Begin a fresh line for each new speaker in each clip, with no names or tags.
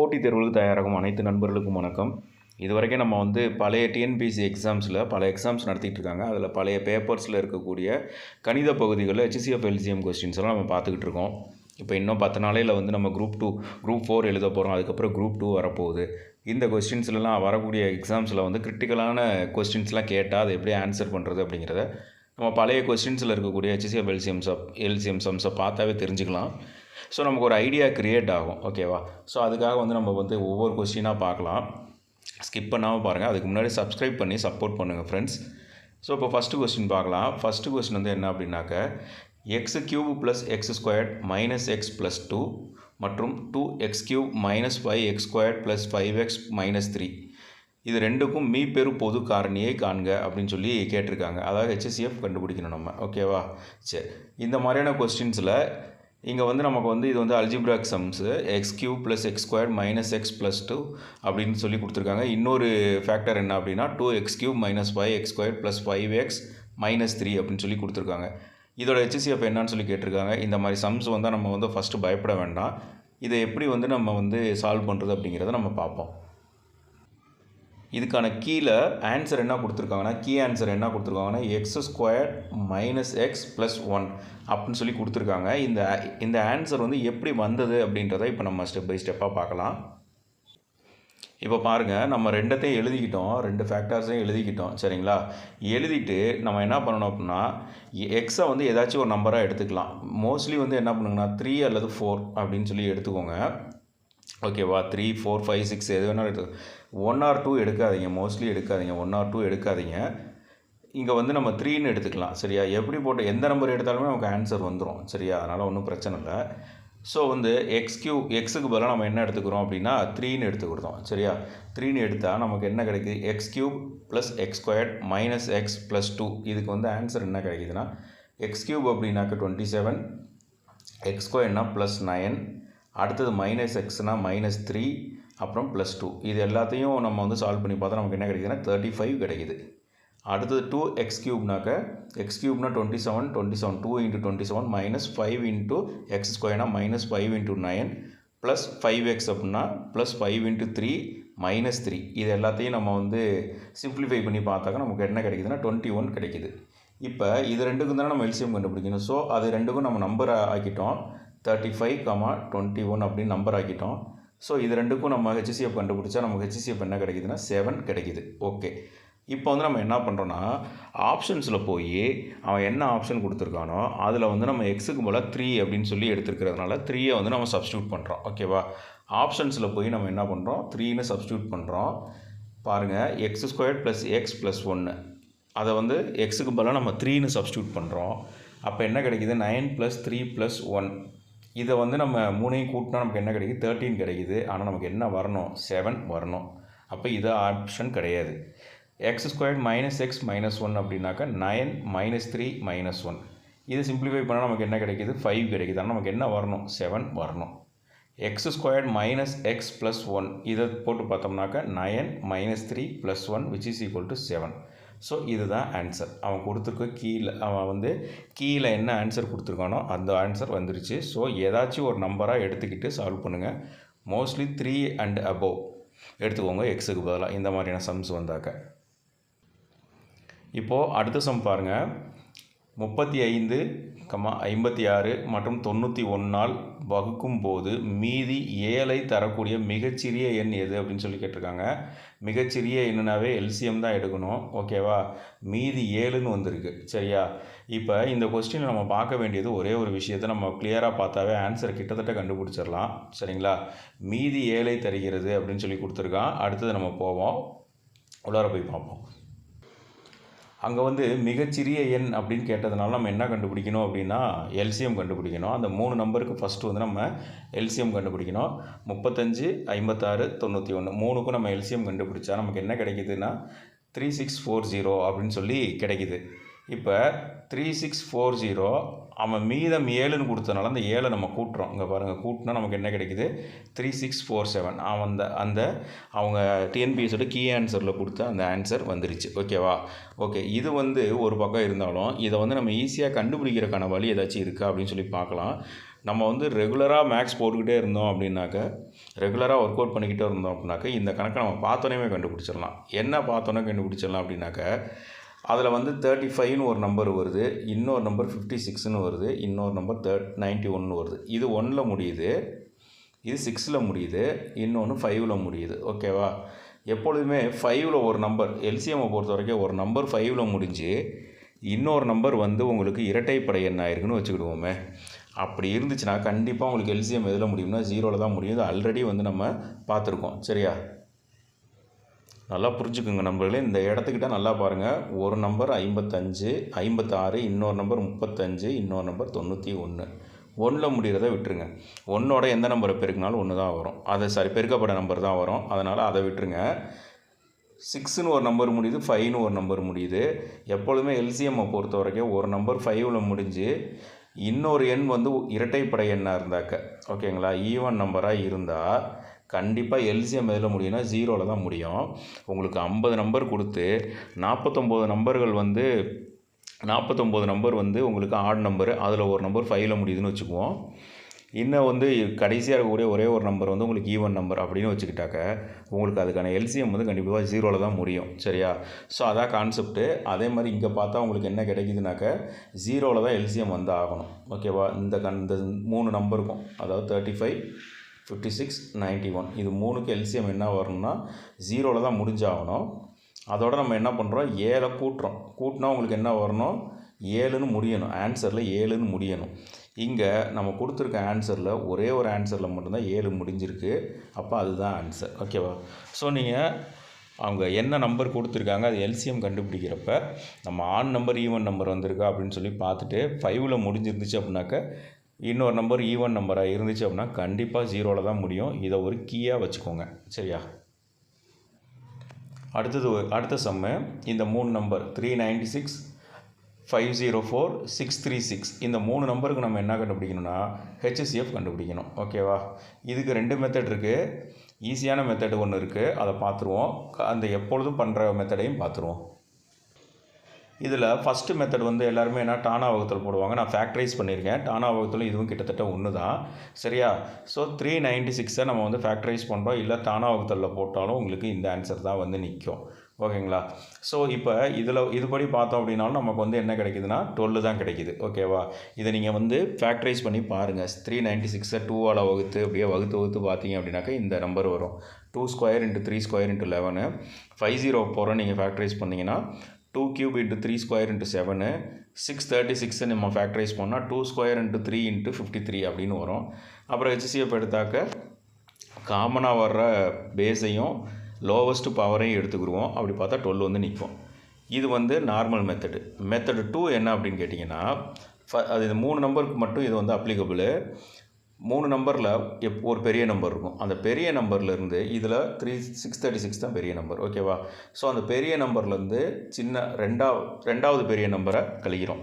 போட்டித் தேர்வுகளுக்கு தயாராகும் அனைத்து நண்பர்களுக்கும் வணக்கம். இதுவரைக்கும் நம்ம பழைய டிஎன்பிஎஸ்சி எக்ஸாம்ஸில் பல எக்ஸாம்ஸ் நடத்திட்டு இருக்காங்க. அதில் பழைய பேப்பர்ஸில் இருக்கக்கூடிய கணித பகுதிகளில் HCF LCM கொஸ்டின்ஸ் எல்லாம் நம்ம பார்த்துக்கிட்டு இருக்கோம். இப்போ இன்னும் 10 நாளையில் நம்ம குரூப் 2 குரூப் 4 எழுத போகிறோம். அதுக்கப்புறம் குரூப் 2 வரப்போகுது. இந்த கொஸ்டின்ஸ்லாம் வரக்கூடிய எக்ஸாம்ஸில் கிரிட்டிக்கலான கொஸ்டின்ஸ்லாம் கேட்டால் அதை எப்படி ஆன்சர் பண்ணுறது அப்படிங்கிறத நம்ம பழைய கொஸ்டின்ஸில் இருக்கக்கூடிய HCF LCM சம்ஸை பார்த்தாவே தெரிஞ்சுக்கலாம். ஸோ நமக்கு ஒரு ஐடியா க்ரியேட் ஆகும். ஓகேவா? ஸோ அதுக்காக நம்ம ஒவ்வொரு கொஸ்டினாக பார்க்கலாம். ஸ்கிப் பண்ணாமல் பாருங்கள். அதுக்கு முன்னாடி சப்ஸ்கிரைப் பண்ணி சப்போர்ட் பண்ணுங்கள் ஃப்ரெண்ட்ஸ். ஸோ இப்போ ஃபஸ்ட்டு கொஸ்டின் பார்க்கலாம். ஃபஸ்ட்டு கொஸ்டின் என்ன அப்படின்னாக்க x³ + x² - x + 2 மற்றும் 2x³ - 5x² + 5x - 3 இது ரெண்டுக்கும் மீப்பெரு பொது காரணியை காண்க அப்படின்னு சொல்லி கேட்டிருக்காங்க. அதாவது HCF கண்டுபிடிக்கணும் நம்ம. ஓகேவா? சரி, இந்த மாதிரியான கொஸ்டின்ஸில் இங்கே நமக்கு இது அல்ஜிப்ராக் சம்ஸு x³ + x² - x + 2 அப்படின்னு சொல்லி கொடுத்துருக்காங்க. இன்னொரு ஃபேக்டர் என்ன அப்படின்னா 2x³ - 5x² + 5x - 3 அப்படின்னு சொல்லி கொடுத்துருக்காங்க. இதோட HCF என்னன்னு சொல்லி கேட்டிருக்காங்க. இந்த மாதிரி சம்ஸ் வந்தால் நம்ம ஃபஸ்ட்டு பயப்பட வேண்டாம். இதை எப்படி நம்ம சால்வ் பண்ணுறது அப்படிங்கிறத நம்ம பார்ப்போம். இதுக்கான கீழே ஆன்சர் என்ன கொடுத்துருக்காங்கன்னா ஆன்சர் என்ன கொடுத்துருக்காங்கன்னா x² - x + 1 அப்படின்னு சொல்லி கொடுத்துருக்காங்க. இந்த ஆன்சர் எப்படி வந்தது அப்படின்றத இப்போ நம்ம ஸ்டெப் பை ஸ்டெப்பாக பார்க்கலாம். இப்போ பாருங்கள், நம்ம ரெண்டத்தையும் எழுதிக்கிட்டோம், ரெண்டு ஃபேக்டர்ஸையும் எழுதிக்கிட்டோம். சரிங்களா? எழுதிட்டு நம்ம என்ன பண்ணணும் அப்படின்னா எக்ஸை ஏதாச்சும் ஒரு நம்பராக எடுத்துக்கலாம். மோஸ்ட்லி என்ன பண்ணுங்கன்னா 3 அல்லது 4 அப்படின்னு சொல்லி எடுத்துக்கோங்க. ஓகேவா? 3, 4, 5, 6 எது வேணாலும் எடுத்து 1 or 2 எடுக்காதீங்க. மோஸ்ட்லி எடுக்காதீங்க. 1 or 2 எடுக்காதீங்க. இங்கே நம்ம 3ன்னு எடுத்துக்கலாம். சரியா? எப்படி போட்டு எந்த நம்பர் எடுத்தாலுமே நமக்கு ஆன்சர் வந்துடும். சரியா? அதனால் ஒன்றும் பிரச்சனை இல்லை. ஸோ எக்ஸுக்கு பதிலாக நம்ம என்ன எடுத்துக்கிறோம் அப்படின்னா 3ன்னு எடுத்துக்கிட்டோம். சரியா? 3ன்னு எடுத்தால் நமக்கு என்ன கிடைக்குது? x³ + x² - x + 2 இதுக்கு ஆன்சர் என்ன கிடைக்குதுன்னா x³ அப்படின்னாக்க 27, x²னா +9, அடுத்தது -xனா -3, அப்புறம் +2. இது எல்லாத்தையும் நம்ம சால்வ் பண்ணி பார்த்தா நமக்கு என்ன கிடைக்குதுன்னா 35 கிடைக்குது. அடுத்தது 2x³ x³ 27, 2 × 27 -5 × x²னா -5 × 9 + 5x அப்படின்னா +5 × 3 -3. இது எல்லாத்தையும் நம்ம சிம்பிளிஃபை பண்ணி பார்த்தாக்க நமக்கு என்ன கிடைக்குதுன்னா 21 கிடைக்குது. இப்போ இது ரெண்டுக்கும் தானே நம்ம எல்சிஎம் கண்டுபிடிக்கணும். ஸோ அது ரெண்டுக்கும் நம்ம நம்பர் ஆக்கிட்டோம். 35, 21 அப்படின்னு நம்பர் ஆக்கிட்டோம். ஸோ இது ரெண்டுக்கும் நம்ம HCF கண்டுபிடிச்சா நமக்கு HCF என்ன கிடைக்குதுன்னா 7 கிடைக்குது. ஓகே, இப்போ நம்ம என்ன பண்ணுறோன்னா ஆப்ஷன்ஸில் போய் அவன் என்ன ஆப்ஷன் கொடுத்துருக்கானோ அதில் நம்ம எக்ஸுக்கு போல் 3 அப்படின்னு சொல்லி எடுத்துருக்கிறதுனால 3யை நம்ம சப்ஸ்டியூட் பண்ணுறோம். ஓகேவா? ஆப்ஷன்ஸில் போய் நம்ம என்ன பண்ணுறோம் 3ன்னு சப்ஸ்டியூட் பண்ணுறோம். பாருங்கள், x² + x + 1 அதை எக்ஸுக்கு பதிலாக நம்ம 3ன்னு சப்ஸ்டியூட் பண்ணுறோம். அப்போ என்ன கிடைக்குது? 9 + 3 + 1. இதை நம்ம 3ஐயும் கூட்டினா நமக்கு என்ன கிடைக்குது? 13 கிடைக்குது. ஆனால் நமக்கு என்ன வரணும்? 7 வரணும். அப்போ இது ஆப்ஷன் கிடையாது. x² - x - 1 அப்படின்னாக்கா 9 - 3 - 1. இது சிம்பிளிஃபை பண்ணால் நமக்கு என்ன கிடைக்குது? 5 கிடைக்குது. ஆனால் நமக்கு என்ன வரணும்? 7 வரணும். x² - x + 1 இதை போட்டு பார்த்தோம்னாக்கா 9 - 3 + 1 = 7. ஸோ இதுதான் ஆன்சர். அவன் கொடுத்துருக்க அவன் கீழே என்ன ஆன்சர் கொடுத்துருக்கானோ அந்த ஆன்சர் வந்துருச்சு. ஸோ ஏதாச்சும் ஒரு நம்பராக எடுத்துக்கிட்டு சால்வ் பண்ணுங்கள். மோஸ்ட்லி 3 and above எடுத்துக்கோங்க எக்ஸுக்கு பதிலாக இந்த மாதிரியான சம்ஸ் வந்தாக்க. இப்போது அடுத்த சம் பாருங்கள். 35, 56 மற்றும் 91ஆல் வகுக்கும்போது மீதி 7ஐ தரக்கூடிய மிகச்சிறிய எண் எது அப்படின்னு சொல்லி கேட்டிருக்காங்க. மிகச்சிறிய எண்ணுனாவே எல்சிஎம் தான் எடுக்கணும். ஓகேவா? மீதி 7ன்னு வந்திருக்கு. சரியா? இப்போ இந்த கொஸ்டினை நம்ம பார்க்க வேண்டியது ஒரே ஒரு விஷயத்தை நம்ம கிளியராக பார்த்தாவே ஆன்சர் கிட்டத்தட்ட கண்டுபிடிச்சிடலாம். சரிங்களா? மீதி 7ஐ தருகிறது அப்படின்னு சொல்லி கொடுத்துருக்கான். அடுத்தது நம்ம போவோம், உள்ளார போய் பார்ப்போம். அங்கே மிகச்சிறிய எண் அப்படின்னு கேட்டதுனால நம்ம என்ன கண்டுபிடிக்கணும் அப்படின்னா எல்சிஎம் கண்டுபிடிக்கணும். அந்த 3 நம்பருக்கு ஃபஸ்ட்டு நம்ம எல்சிஎம் கண்டுபிடிக்கணும். 35, 56, 91 3க்கும் நம்ம எல்சிஎம் கண்டுபிடிச்சா நமக்கு என்ன கிடைக்குதுன்னா 3640 அப்படின்னு சொல்லி கிடைக்குது. இப்போ 3640 அவன் மீதம் 7ன்னு கொடுத்தனால அந்த 7 நம்ம கூட்டுறோம். இங்கே பாருங்கள், கூட்டினா நமக்கு என்ன கிடைக்குது? 3647. அவங்க டிஎன்பிஎஸோட கீ ஆன்சரில் கொடுத்த அந்த ஆன்சர் வந்துருச்சு. ஓகேவா? ஓகே, இது ஒரு பக்கம் இருந்தாலும் இதை நம்ம ஈஸியாக கண்டுபிடிக்கிறதுக்கான வழி ஏதாச்சும் இருக்கா அப்படின்னு சொல்லி பார்க்கலாம். நம்ம வந்து ரெகுலராக மேக்ஸ் போட்டுக்கிட்டே இருந்தோம் அப்படின்னாக்க, ரெகுலராக ஒர்க் அவுட் பண்ணிக்கிட்டே இருந்தோம் அப்படின்னாக்க, இந்த கணக்கை நம்ம பார்த்தோன்னே கண்டுபிடிச்சிடலாம். என்ன பார்த்தோன்னே கண்டுபிடிச்சிடலாம் அப்படின்னாக்க, அதில் வந்து 35ன்னு ஒரு நம்பர் வருது, இன்னொரு நம்பர் 56ன்னு வருது, இன்னொரு நம்பர் 91 வருது. இது 1ல் முடியுது, இது 6ல் முடியுது, இன்னொன்று 5ல் முடியுது. ஓகேவா? எப்பொழுதுமே 5ல் ஒரு நம்பர், எல்சிஎம்மை பொறுத்த வரைக்கும் ஒரு நம்பர் 5ல் முடிஞ்சு இன்னொரு நம்பர் வந்து உங்களுக்கு இரட்டைப்படை எண் ஆயிருக்குன்னு வச்சுக்கிடுவோமே. அப்படி இருந்துச்சுன்னா கண்டிப்பாக உங்களுக்கு எல்சிஎம் எதில் முடியும்னா 0ல் தான் முடியும். இது ஆல்ரெடி வந்து நம்ம பார்த்துருக்கோம். சரியா? நல்லா புரிஞ்சுக்குங்க நண்பர்களே. இந்த இடத்துக்கிட்ட நல்லா பாருங்கள். ஒரு நம்பர் 55, 56, இன்னொரு நம்பர் 35, இன்னொரு நம்பர் 91. 1ல் முடிகிறத விட்டுருங்க. 1ஓட எந்த நம்பரை பெருக்கினாலும் 1 தான் வரும். அது பெருக்கப்பட்ட நம்பர் தான் வரும். அதனால் அதை விட்டுருங்க. 6ன்னு ஒரு நம்பர் முடியுது, 5ன்னு ஒரு நம்பர் முடியுது. எப்பொழுதுமே எல்சிஎம்மை பொறுத்த வரைக்கும் ஒரு நம்பர் 5ல் முடிஞ்சு இன்னொரு எண் வந்து இரட்டைப்படை எண்ணாக இருந்தாக்க, ஓகேங்களா, ஈவன் நம்பராக இருந்தால் கண்டிப்பாக எல்சிஎம் எதில் முடியும்னா 0ல் தான் முடியும். உங்களுக்கு 50 நம்பர் கொடுத்து 49 நம்பர்கள் வந்து 49 நம்பர் வந்து உங்களுக்கு ஆட் நம்பரு, அதில் ஒரு நம்பர் 5ல் முடியுதுன்னு வச்சுக்குவோம். இன்னும் வந்து கடைசியாக இருக்கக்கூடிய ஒரே ஒரு நம்பர் வந்து உங்களுக்கு ஈவன் நம்பர் அப்படின்னு வச்சுக்கிட்டாக்க, உங்களுக்கு அதுக்கான எல்சிஎம் வந்து கண்டிப்பாக 0ல் தான் முடியும். சரியா? ஸோ அதான் கான்செப்ட்டு. அதே மாதிரி இங்கே பார்த்தா உங்களுக்கு என்ன கிடைக்குதுனாக்க 0ல் தான் எல்சிஎம் வந்து ஆகணும். ஓகேவா? இந்த 3 நம்பருக்கும், அதாவது 35, 56, 91, இது 3க்கு எல்சிஎம் என்ன வரணும்னா 0ல் தான் முடிஞ்சாகணும். அதோட நம்ம என்ன பண்ணுறோம், 7 கூட்டுறோம். கூட்டினா உங்களுக்கு என்ன வரணும், 7ன்னு முடியணும். ஆன்சரில் 7ன்னு முடியணும். இங்கே நம்ம கொடுத்துருக்க ஆன்சரில் ஒரே ஒரு ஆன்சரில் மட்டும்தான் 7 முடிஞ்சிருக்கு. அப்போ அதுதான் ஆன்சர். ஓகேவா? ஸோ நீங்கள் அவங்க என்ன நம்பர் கொடுத்துருக்காங்க அது எல்சிஎம் கண்டுபிடிக்கிறப்ப நம்ம ஆன் நம்பர் ஈவன் நம்பர் வந்திருக்கா அப்படின்னு சொல்லி பார்த்துட்டு 5ல் முடிஞ்சிருந்துச்சு அப்படின்னாக்க, இன்னொரு நம்பர் ஈவன் நம்பராக இருந்துச்சு அப்படின்னா கண்டிப்பாக 0ல் தான் முடியும். இதை ஒரு கீயாக வச்சுக்கோங்க. சரியா? அடுத்த சம்மு இந்த 3 நம்பர் 396, 504, 636 இந்த 3 நம்பருக்கு நம்ம என்ன கண்டுபிடிக்கணும்னா ஹெச்சிஎஃப் கண்டுபிடிக்கணும். ஓகேவா? இதுக்கு 2 மெத்தட் இருக்குது. ஈஸியான மெத்தட் ஒன்று இருக்குது, அதை பார்த்துருவோம். அந்த எப்பொழுதும் பண்ணுற மெத்தடையும் பார்த்துருவோம். இதில் ஃபஸ்ட்டு மெத்தட் வந்து எல்லாருமே என்ன டானா வகுத்தல் போடுவாங்க. நான் ஃபேக்டரைஸ் பண்ணியிருக்கேன். டானா வகுத்தலும் இதுவும் கிட்டத்தட்ட ஒன்று தான். சரியா? ஸோ 396 நம்ம வந்து ஃபேக்டரைஸ் பண்ணுறோம். இல்லை டானா வகுத்தலில் போட்டாலும் உங்களுக்கு இந்த ஆன்சர் தான் வந்து நிற்கும். ஓகேங்களா? ஸோ இப்போ இதுபடி பார்த்தோம் அப்படின்னாலும் நமக்கு வந்து என்ன கிடைக்குதுன்னா 12 தான் கிடைக்குது. ஓகேவா? இதை நீங்கள் வந்து ஃபேக்டரைஸ் பண்ணி பாருங்கள். 396 2ஆல் வகுத்து அப்படியே வகுத்து பார்த்தீங்க அப்படின்னாக்கா இந்த நம்பர் வரும். 2 ஸ்கொயர் இன்ட்டு 3 ஸ்கொயர் இன்ட்டு 11, 504 நீங்கள் ஃபேக்டரைஸ் பண்ணிங்கன்னா 2 cube into 3 square into 7, 636 நம்ம ஃபேக்டரைஸ் பண்ணால் 2 square into 3 into 53 அப்படின்னு வரும். அப்புறம் ஹெச்சிஎஃப் எடுத்தாக்க காமனாக வர்ற பேஸையும் லோவஸ்ட்டு பவரையும் எடுத்துக்கிடுவோம். அப்படி பார்த்தா 12 வந்து நிற்கும். இது வந்து நார்மல் மெத்தடு 2 என்ன அப்படின்னு கேட்டிங்கன்னா, அது இந்த 3 நம்பருக்கு மட்டும் இது வந்து அப்ளிகபிள். 3 நம்பரில் ஒரு பெரிய நம்பர் இருக்கும். அந்த பெரிய நம்பர்லேருந்து இதில் 636 தான் பெரிய நம்பர். ஓகேவா? ஸோ அந்த பெரிய நம்பர்லேருந்து சின்ன ரெண்டாவது பெரிய நம்பரை கழிக்கிறோம்.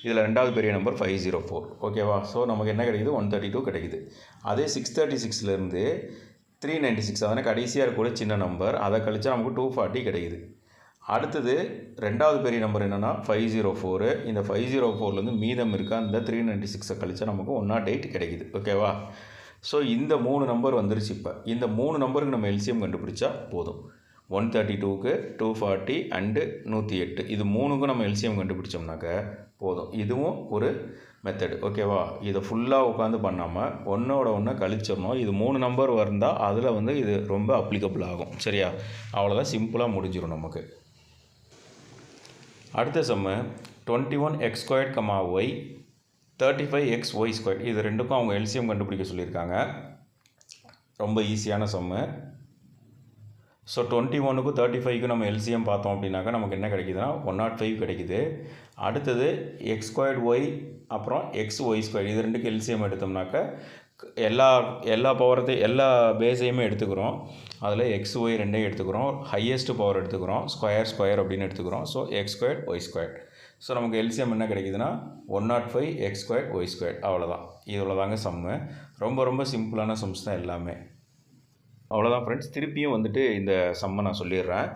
இதில் ரெண்டாவது பெரிய நம்பர் 504. ஓகேவா? ஸோ நமக்கு என்ன கிடைக்குது, 132 கிடைக்குது. அதே 636லேருந்து 396, அதனால் கடைசியாக இருக்கக்கூடிய சின்ன நம்பர், அதை கழிச்சா நமக்கு 240 கிடைக்குது. அடுத்தது ரெண்டாவது பெரிய நம்பர் என்னென்னா 504. இந்த 504லேருந்து மீதம் இருக்க அந்த 396 கழிச்சா நமக்கு 108 கிடைக்குது. ஓகேவா? ஸோ இந்த 3 நம்பர் வந்துருச்சு. இப்போ இந்த 3 நம்பருக்கு நம்ம எல்சிஎம் கண்டுபிடிச்சா போதும். 132க்கு 240 அண்டு 108 இது 3க்கும் நம்ம எல்சிஎம் கண்டுபிடிச்சோம்னாக்க போதும். இதுவும் ஒரு மெத்தடு. ஓகேவா? இதை ஃபுல்லாக உட்காந்து பண்ணாமல் ஒன்றோட கழிச்சிடணும். இது 3 நம்பர் வந்தால் அதில் வந்து இது ரொம்ப அப்ளிகபிள் ஆகும். சரியா? அவ்வளோதான், சிம்பிளாக முடிஞ்சிடும் நமக்கு. அடுத்த சம்மு 21x², y 35xy². இது ரெண்டுக்கும் அவங்க எல்சிஎம் கண்டுபிடிக்க சொல்லியிருக்காங்க. ரொம்ப ஈஸியான சம்மு. ஸோ 21க்கும் 35க்கும் நம்ம எல்சிஎம் பார்த்தோம் அப்படின்னாக்கா நமக்கு என்ன கிடைக்குதுன்னா 105 கிடைக்குது. அடுத்தது x²y அப்புறம் xy². இது ரெண்டுக்கு எல்சிஎம் எடுத்தோம்னாக்கா எல்லா பேஸையுமே எடுத்துக்கிறோம். அதில் xy ரெண்டையும் எடுத்துக்கிறோம். ஹையஸ்ட் பவர் எடுத்துக்கிறோம். ஸ்கொயர் அப்படின்னு எடுத்துக்கிறோம். So x², y². ஸோ நமக்கு எல்சிஎம் என்ன கிடைக்குதுன்னா 105 x², y². அவ்வளோதான். இவ்வளோ தாங்க சம்மு. ரொம்ப சிம்பிளான சம்ஸ் தான் எல்லாமே. அவ்வளோதான் ஃப்ரெண்ட்ஸ். திருப்பியும் வந்துட்டு இந்த சம்மை நான் சொல்லிடுறேன்.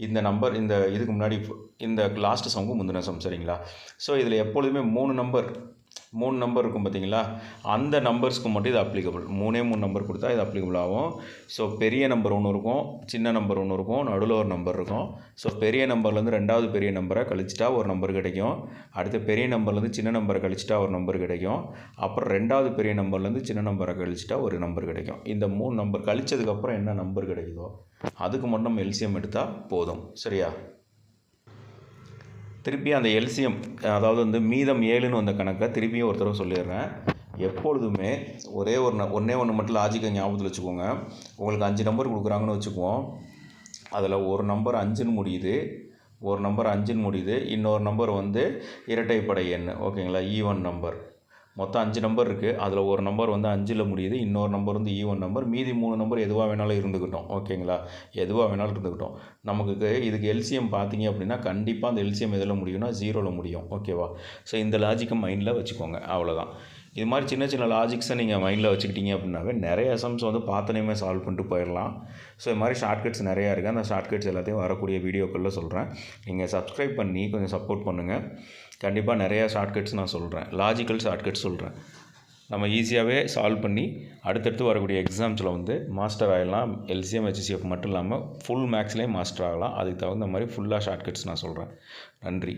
இந்த நம்பர் இதுக்கு முன்னாடி இந்த லாஸ்ட் சம்முக்கு முந்தின சம். சரிங்களா? ஸோ இதில் எப்பொழுதுமே 3 நம்பர் 3 நம்பர் இருக்கும் பார்த்தீங்களா, அந்த நம்பர்ஸ்க்கு மட்டும் இது அப்ளிகபிள். 3 நம்பர் கொடுத்தா இது அப்ளிகபிள் ஆகும். ஸோ பெரிய நம்பர் ஒன்று இருக்கும், சின்ன நம்பர் ஒன்று இருக்கும், நடுவில் ஒரு நம்பர் இருக்கும். ஸோ பெரிய நம்பர்லேருந்து 2வது பெரிய நம்பரை கழிச்சிட்டா ஒரு நம்பர் கிடைக்கும். அடுத்து பெரிய நம்பர்லேருந்து சின்ன நம்பரை கழிச்சிட்டா ஒரு நம்பர் கிடைக்கும். அப்புறம் 2வது பெரிய நம்பர்லேருந்து சின்ன நம்பரை கழிச்சிட்டா ஒரு நம்பர் கிடைக்கும். இந்த 3 நம்பர் கழிச்சதுக்கப்புறம் என்ன நம்பர் கிடைக்குதோ அதுக்கு மட்டும் நம்ம எல்சிஎம் எடுத்தால் போதும். சரியா? திருப்பி அந்த எல்சிஎம், அதாவது வந்து மீதம் 7ன்னு வந்த கணக்கை திருப்பியும் ஒரு தடவை சொல்லிடுறேன். எப்பொழுதுமே ஒன்றே ஒன்று மட்டும் லாஜிக்கை ஞாபகத்தில் வச்சுக்கோங்க. உங்களுக்கு 5 நம்பர் கொடுக்குறாங்கன்னு வச்சுக்குவோம். அதில் ஒரு நம்பர் 5ன்னு முடியுது, ஒரு நம்பர் 5ன்னு முடியுது, இன்னொரு நம்பர் வந்து இரட்டைப்படை எண். ஓகேங்களா? Even number. மொத்தம் 5 நம்பர் இருக்குது. அதில் ஒரு நம்பர் வந்து 5ல் முடியுது, இன்னொரு நம்பர் வந்து ஈவன் நம்பர். மீதி 3 நம்பர் எதுவாக வேணாலும் இருந்துக்கிட்டோம். ஓகேங்களா? எதுவாக வேணாலும் இருந்துக்கிட்டோம். நமக்கு இதுக்கு எல்சிஎம் பார்த்தீங்க அப்படின்னா கண்டிப்பாக அந்த எல்சிஎம் எதில் முடியும்னா 0ல் முடியும். ஓகேவா? ஸோ இந்த லாஜிக்கை மைண்டில் வச்சுக்கோங்க. அவ்வளோதான். இது மாதிரி சின்ன சின்ன லாஜிக்ஸை நீங்கள் மைண்டில் வச்சுக்கிட்டீங்க அப்படின்னாவே நிறைய சம்ஸ் வந்து பார்த்தனையுமே சால்வ் பண்ணிட்டு போயிடலாம். ஸோ இது மாதிரி ஷார்ட்கட்ஸ் நிறையா இருக்குது. அந்த ஷார்ட்கட்ஸ் எல்லாத்தையும் வரக்கூடிய வீடியோக்களில் சொல்கிறேன். நீங்கள் சப்ஸ்கிரைப் பண்ணி கொஞ்சம் சப்போர்ட் பண்ணுங்கள். கண்டிப்பாக நிறையா ஷார்ட்கட்ஸ் நான் சொல்கிறேன். லாஜிக்கல் ஷார்ட்கட்ஸ் சொல்கிறேன். நம்ம ஈஸியாகவே சால்வ் பண்ணி அடுத்தடுத்து வரக்கூடிய எக்ஸாம்ஸில் வந்து மாஸ்டர் ஆகிடலாம். எல்சிஎம் ஹெச்சிஎஃப் மட்டும் இல்லாமல் ஃபுல் மேக்ஸ்லேயும் மாஸ்டர் ஆகலாம். அதுக்கு தகுந்த மாதிரி ஃபுல்லாக ஷார்ட்கட்ஸ் நான் சொல்கிறேன். நன்றி.